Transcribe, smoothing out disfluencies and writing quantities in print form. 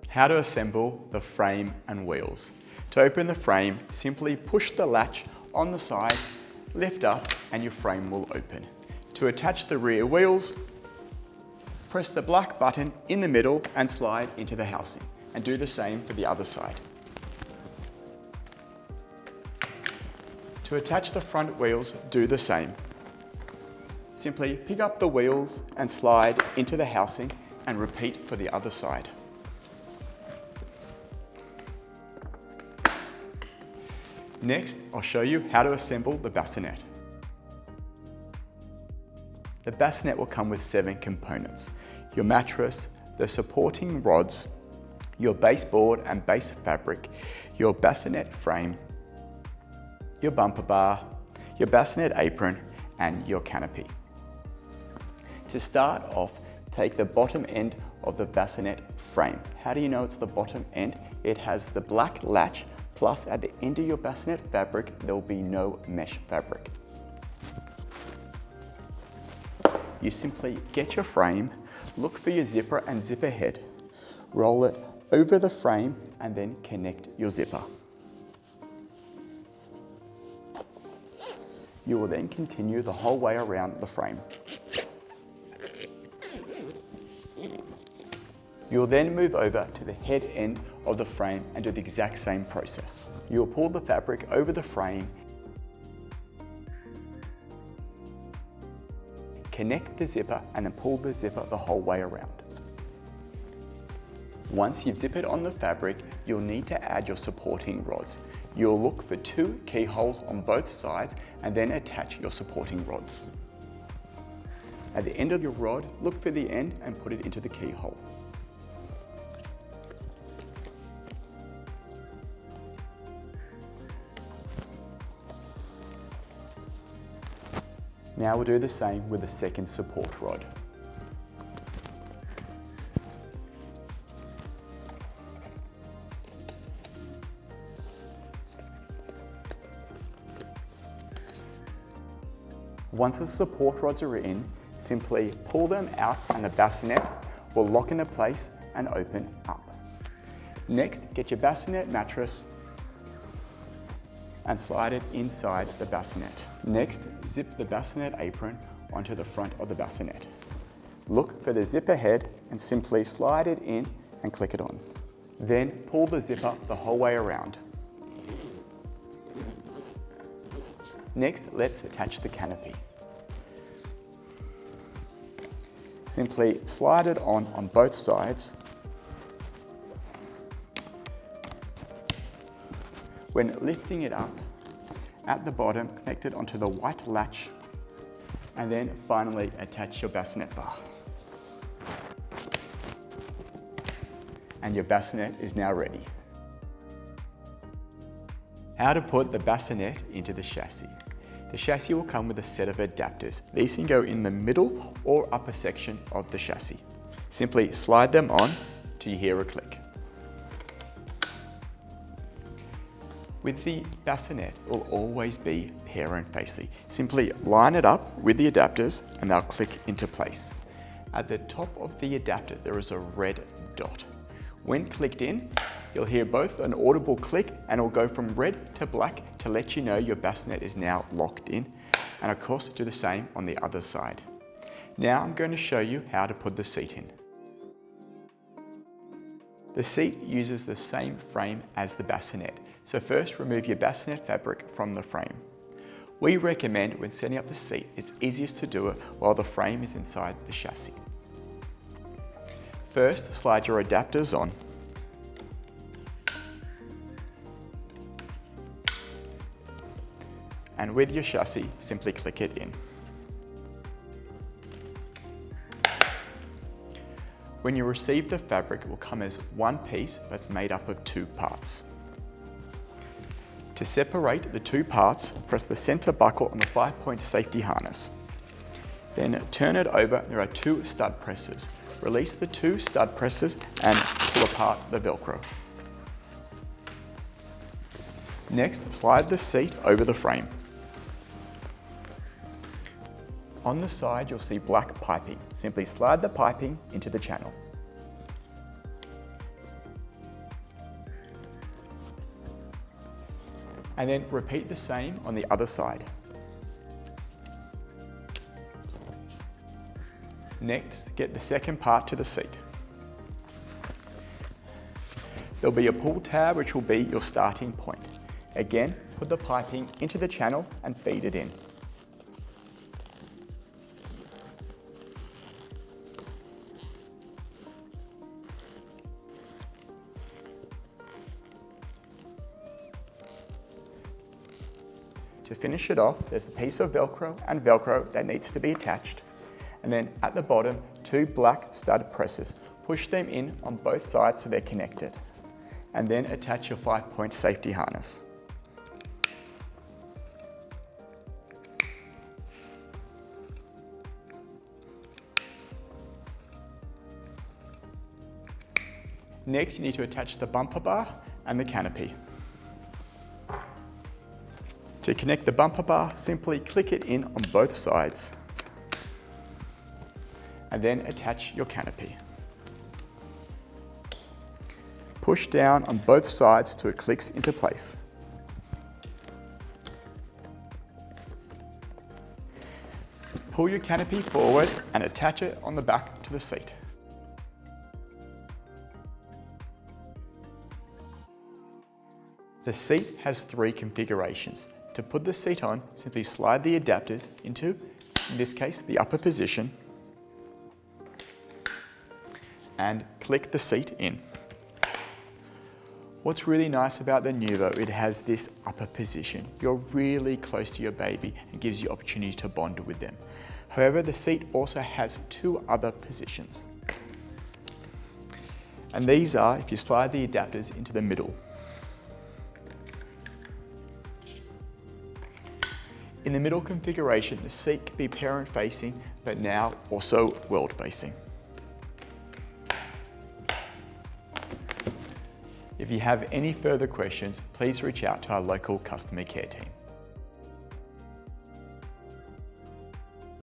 How to assemble the frame and wheels. To open the frame, simply push the latch on the side, lift up, and your frame will open. To attach the rear wheels, press the black button in the middle and slide into the housing, and do the same for the other side. To attach the front wheels, do the same. Simply pick up the wheels and slide into the housing and repeat for the other side. Next, I'll show you how to assemble the bassinet. The bassinet will come with 7 components: your mattress, the supporting rods, your baseboard and base fabric, your bassinet frame, your bumper bar, your bassinet apron, and your canopy. To start off, take the bottom end of the bassinet frame. How do you know it's the bottom end? It has the black latch, plus at the end of your bassinet fabric, there will be no mesh fabric. You simply get your frame, look for your zipper and zipper head, roll it over the frame, and then connect your zipper. You will then continue the whole way around the frame. You will then move over to the head end of the frame and do the exact same process. You will pull the fabric over the frame, connect the zipper, and then pull the zipper the whole way around. Once you've zippered on the fabric, you'll need to add your supporting rods. You'll look for 2 keyholes on both sides and then attach your supporting rods. At the end of your rod, look for the end and put it into the keyhole. Now we'll do the same with the second support rod. Once the support rods are in, simply pull them out and the bassinet will lock into place and open up. Next, get your bassinet mattress and slide it inside the bassinet. Next, zip the bassinet apron onto the front of the bassinet. Look for the zipper head and simply slide it in and click it on. Then pull the zipper the whole way around. Next, let's attach the canopy. Simply slide it on both sides. When lifting it up, at the bottom, connect it onto the white latch, and then finally attach your bassinet bar. And your bassinet is now ready. How to put the bassinet into the chassis. The chassis will come with a set of adapters. These can go in the middle or upper section of the chassis. Simply slide them on till you hear a click. With the bassinet, it will always be parent facing. Simply line it up with the adapters and they'll click into place. At the top of the adapter, there is a red dot. When clicked in, you'll hear both an audible click and it'll go from red to black to let you know your bassinet is now locked in. And of course, do the same on the other side. Now I'm going to show you how to put the seat in. The seat uses the same frame as the bassinet. So first, remove your bassinet fabric from the frame. We recommend when setting up the seat, it's easiest to do it while the frame is inside the chassis. First, slide your adapters on. And with your chassis, simply click it in. When you receive the fabric, it will come as one piece that's made up of 2 parts. To separate the 2 parts, press the center buckle on the 5-point safety harness. Then turn it over. There are 2 stud presses. Release the 2 stud presses and pull apart the Velcro. Next, slide the seat over the frame. On the side, you'll see black piping. Simply slide the piping into the channel. And then repeat the same on the other side. Next, get the second part to the seat. There'll be a pull tab which will be your starting point. Again, put the piping into the channel and feed it in. To finish it off, there's a piece of Velcro and Velcro that needs to be attached. And then at the bottom, 2 black stud presses. Push them in on both sides so they're connected. And then attach your 5-point safety harness. Next, you need to attach the bumper bar and the canopy. To connect the bumper bar, simply click it in on both sides and then attach your canopy. Push down on both sides till it clicks into place. Pull your canopy forward and attach it on the back to the seat. The seat has 3 configurations. To put the seat on, simply slide the adapters into, in this case, the upper position and click the seat in. What's really nice about the NUVO, it has this upper position. You're really close to your baby and gives you opportunity to bond with them. However, the seat also has 2 other positions. And these are if you slide the adapters into the middle. In the middle configuration, the seat can be parent-facing, but now also world-facing. If you have any further questions, please reach out to our local customer care team.